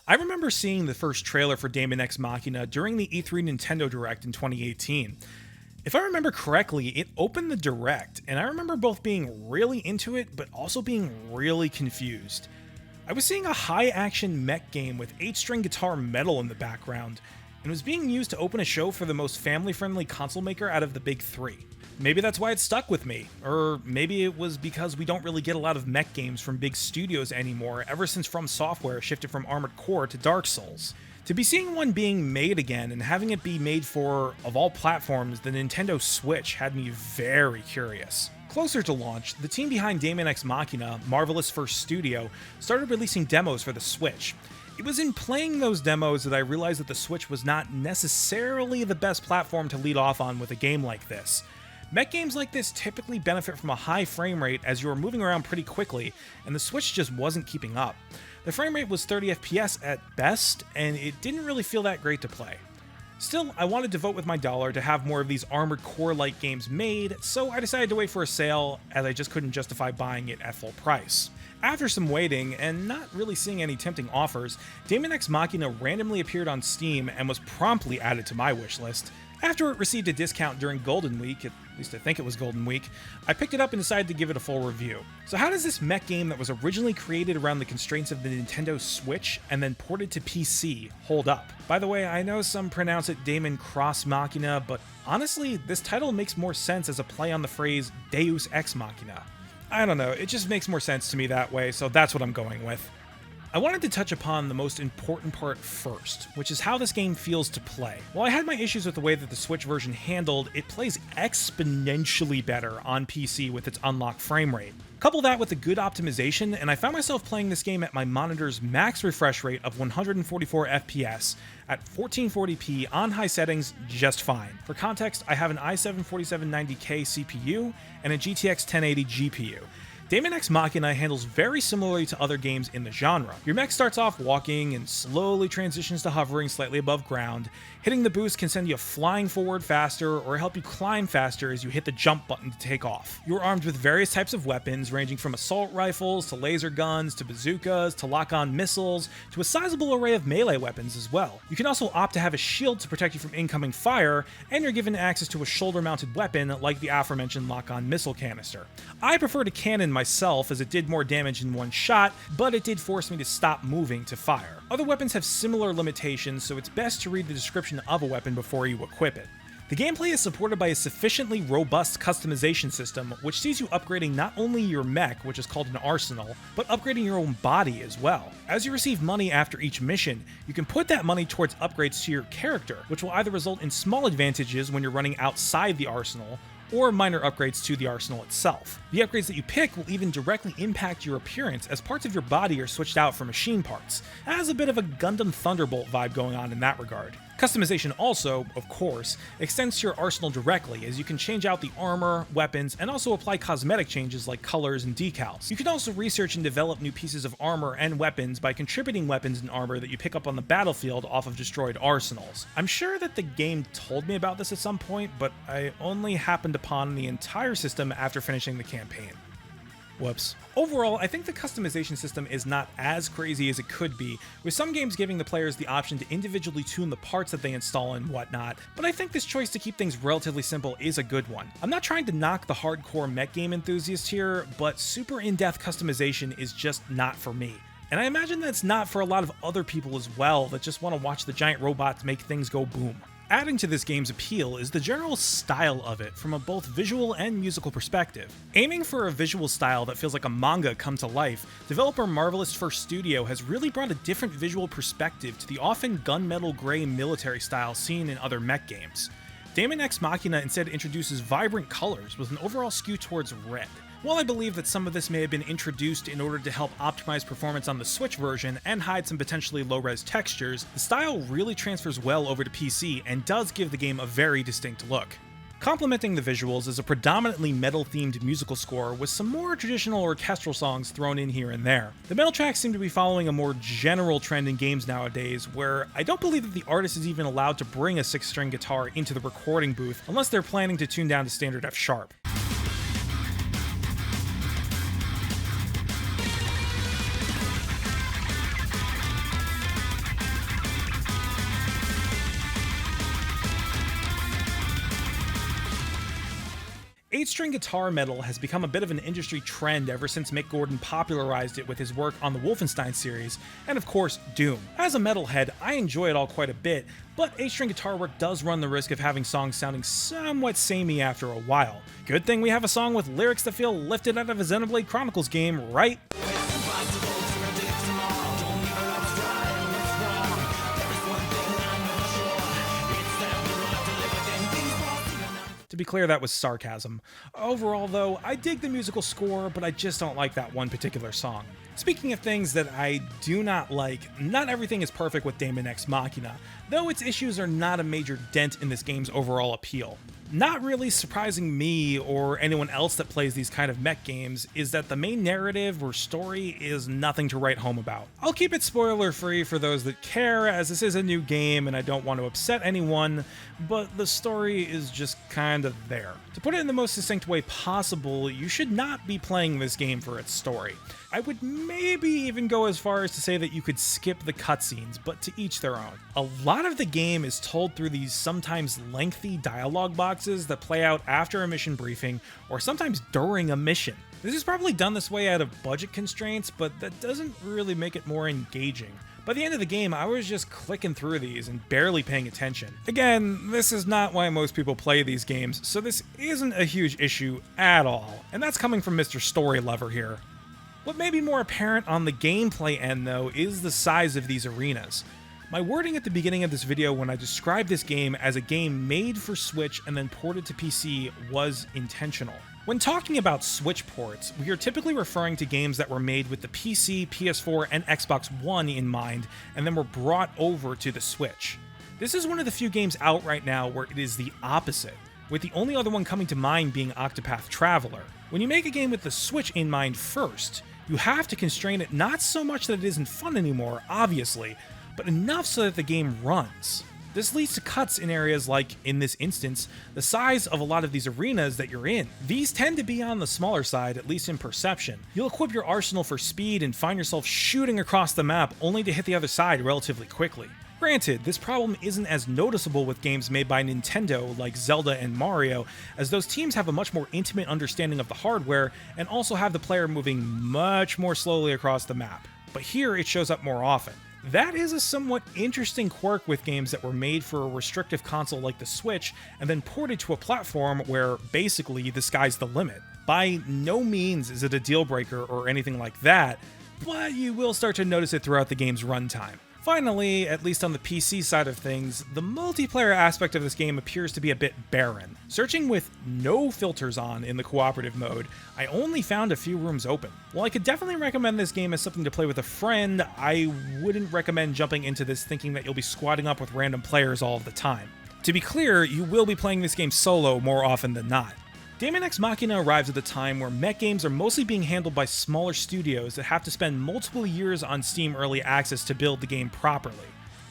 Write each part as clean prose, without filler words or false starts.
I remember seeing the first trailer for Daemon X Machina during the E3 Nintendo Direct in 2018. If I remember correctly, it opened the Direct, and I remember both being really into it, but also being really confused. I was seeing a high-action mech game with 8-string guitar metal in the background, and was being used to open a show for the most family-friendly console maker out of the big three. Maybe that's why it stuck with me, or maybe it was because we don't really get a lot of mech games from big studios anymore ever since FromSoftware shifted from Armored Core to Dark Souls. To be seeing one being made again and having it be made for, of all platforms, the Nintendo Switch had me very curious. Closer to launch, the team behind Daemon X Machina, Marvelous First Studio, started releasing demos for the Switch. It was in playing those demos that I realized that the Switch was not necessarily the best platform to lead off on with a game like this. Mech games like this typically benefit from a high frame rate as you are moving around pretty quickly, and the Switch just wasn't keeping up. The frame rate was 30 FPS at best, and it didn't really feel that great to play. Still, I wanted to vote with my dollar to have more of these Armored Core-like games made, so I decided to wait for a sale, as I just couldn't justify buying it at full price. After some waiting, and not really seeing any tempting offers, Daemon X Machina randomly appeared on Steam and was promptly added to my wishlist. After it received a discount during Golden Week, at least I think it was Golden Week, I picked it up and decided to give it a full review. So how does this mech game that was originally created around the constraints of the Nintendo Switch and then ported to PC hold up? By the way, I know some pronounce it Daemon Cross Machina, but honestly, this title makes more sense as a play on the phrase Deus Ex Machina. I don't know, it just makes more sense to me that way, so that's what I'm going with. I wanted to touch upon the most important part first, which is how this game feels to play. While I had my issues with the way that the Switch version handled, it plays exponentially better on PC with its unlocked frame rate. Couple that with a good optimization, and I found myself playing this game at my monitor's max refresh rate of 144 FPS at 1440p on high settings just fine. For context, I have an i7-4790K CPU and a GTX 1080 GPU. Daemon X Machina handles very similarly to other games in the genre. Your mech starts off walking and slowly transitions to hovering slightly above ground. Hitting the boost can send you flying forward faster or help you climb faster as you hit the jump button to take off. You're armed with various types of weapons ranging from assault rifles to laser guns to bazookas to lock-on missiles to a sizable array of melee weapons as well. You can also opt to have a shield to protect you from incoming fire, and you're given access to a shoulder-mounted weapon like the aforementioned lock-on missile canister. I prefer to cannon myself as it did more damage in one shot, but it did force me to stop moving to fire. Other weapons have similar limitations, so it's best to read the description of a weapon before you equip it. The gameplay is supported by a sufficiently robust customization system, which sees you upgrading not only your mech, which is called an arsenal, but upgrading your own body as well. As you receive money after each mission, you can put that money towards upgrades to your character, which will either result in small advantages when you're running outside the arsenal, or minor upgrades to the arsenal itself. The upgrades that you pick will even directly impact your appearance as parts of your body are switched out for machine parts. It has a bit of a Gundam Thunderbolt vibe going on in that regard. Customization also, of course, extends to your arsenal directly, as you can change out the armor, weapons, and also apply cosmetic changes like colors and decals. You can also research and develop new pieces of armor and weapons by contributing weapons and armor that you pick up on the battlefield off of destroyed arsenals. I'm sure that the game told me about this at some point, but I only happened upon the entire system after finishing the campaign. Whoops. Overall, I think the customization system is not as crazy as it could be, with some games giving the players the option to individually tune the parts that they install and whatnot, but I think this choice to keep things relatively simple is a good one. I'm not trying to knock the hardcore mech game enthusiast here, but super in-depth customization is just not for me. And I imagine that's not for a lot of other people as well that just want to watch the giant robots make things go boom. Adding to this game's appeal is the general style of it from a both visual and musical perspective. Aiming for a visual style that feels like a manga come to life, developer Marvelous First Studio has really brought a different visual perspective to the often gunmetal gray military style seen in other mech games. Daemon X Machina instead introduces vibrant colors with an overall skew towards red. While I believe that some of this may have been introduced in order to help optimize performance on the Switch version and hide some potentially low-res textures, the style really transfers well over to PC and does give the game a very distinct look. Complementing the visuals is a predominantly metal-themed musical score with some more traditional orchestral songs thrown in here and there. The metal tracks seem to be following a more general trend in games nowadays, where I don't believe that the artist is even allowed to bring a 6-string guitar into the recording booth unless they're planning to tune down to standard F sharp. 8-string guitar metal has become a bit of an industry trend ever since Mick Gordon popularized it with his work on the Wolfenstein series, and of course, Doom. As a metalhead, I enjoy it all quite a bit, but 8-string guitar work does run the risk of having songs sounding somewhat samey after a while. Good thing we have a song with lyrics that feel lifted out of a Xenoblade Chronicles game, right? To be clear, that was sarcasm. Overall, though, I dig the musical score, but I just don't like that one particular song. Speaking of things that I do not like, not everything is perfect with Daemon X Machina, though its issues are not a major dent in this game's overall appeal. Not really surprising me or anyone else that plays these kind of mech games is that the main narrative or story is nothing to write home about. I'll keep it spoiler free for those that care, as this is a new game and I don't want to upset anyone, but the story is just kind of there. To put it in the most succinct way possible, you should not be playing this game for its story. I would maybe even go as far as to say that you could skip the cutscenes, but to each their own. A lot of the game is told through these sometimes lengthy dialogue boxes that play out after a mission briefing, or sometimes during a mission. This is probably done this way out of budget constraints, but that doesn't really make it more engaging. By the end of the game, I was just clicking through these and barely paying attention. Again, this is not why most people play these games, so this isn't a huge issue at all. And that's coming from Mr. Story Lover here. What may be more apparent on the gameplay end, though, is the size of these arenas. My wording at the beginning of this video when I described this game as a game made for Switch and then ported to PC was intentional. When talking about Switch ports, we are typically referring to games that were made with the PC, PS4, and Xbox One in mind, and then were brought over to the Switch. This is one of the few games out right now where it is the opposite, with the only other one coming to mind being Octopath Traveler. When you make a game with the Switch in mind first, you have to constrain it not so much that it isn't fun anymore, obviously, but enough so that the game runs. This leads to cuts in areas like, in this instance, the size of a lot of these arenas that you're in. These tend to be on the smaller side, at least in perception. You'll equip your arsenal for speed and find yourself shooting across the map only to hit the other side relatively quickly. Granted, this problem isn't as noticeable with games made by Nintendo like Zelda and Mario, as those teams have a much more intimate understanding of the hardware and also have the player moving much more slowly across the map. But here it shows up more often. That is a somewhat interesting quirk with games that were made for a restrictive console like the Switch and then ported to a platform where basically the sky's the limit. By no means is it a deal breaker or anything like that, but you will start to notice it throughout the game's runtime. Finally, at least on the PC side of things, the multiplayer aspect of this game appears to be a bit barren. Searching with no filters on in the cooperative mode, I only found a few rooms open. While I could definitely recommend this game as something to play with a friend, I wouldn't recommend jumping into this thinking that you'll be squatting up with random players all of the time. To be clear, you will be playing this game solo more often than not. Daemon X Machina arrives at a time where mech games are mostly being handled by smaller studios that have to spend multiple years on Steam Early Access to build the game properly.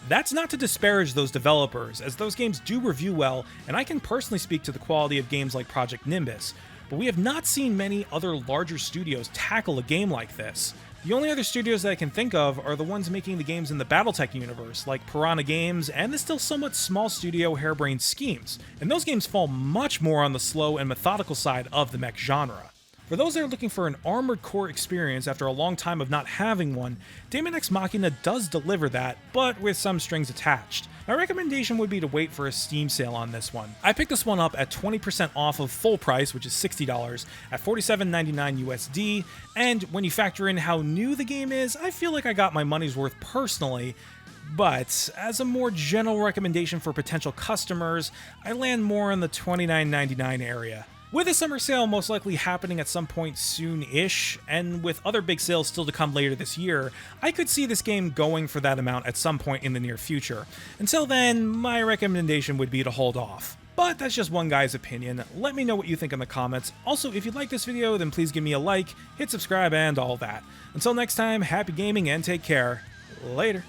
That's not to disparage those developers, as those games do review well, and I can personally speak to the quality of games like Project Nimbus, but we have not seen many other larger studios tackle a game like this. The only other studios that I can think of are the ones making the games in the Battletech universe, like Piranha Games and the still somewhat small studio Harebrained Schemes, and those games fall much more on the slow and methodical side of the mech genre. For those that are looking for an Armored Core experience after a long time of not having one, Daemon X Machina does deliver that, but with some strings attached. My recommendation would be to wait for a Steam sale on this one. I picked this one up at 20% off of full price, which is $60, at $47.99 USD, and when you factor in how new the game is, I feel like I got my money's worth personally. But as a more general recommendation for potential customers, I land more in the $29.99 area. With a summer sale most likely happening at some point soon-ish, and with other big sales still to come later this year, I could see this game going for that amount at some point in the near future. Until then, my recommendation would be to hold off. But that's just one guy's opinion. Let me know what you think in the comments. Also, if you like this video, then please give me a like, hit subscribe, and all that. Until next time, happy gaming and take care. Later.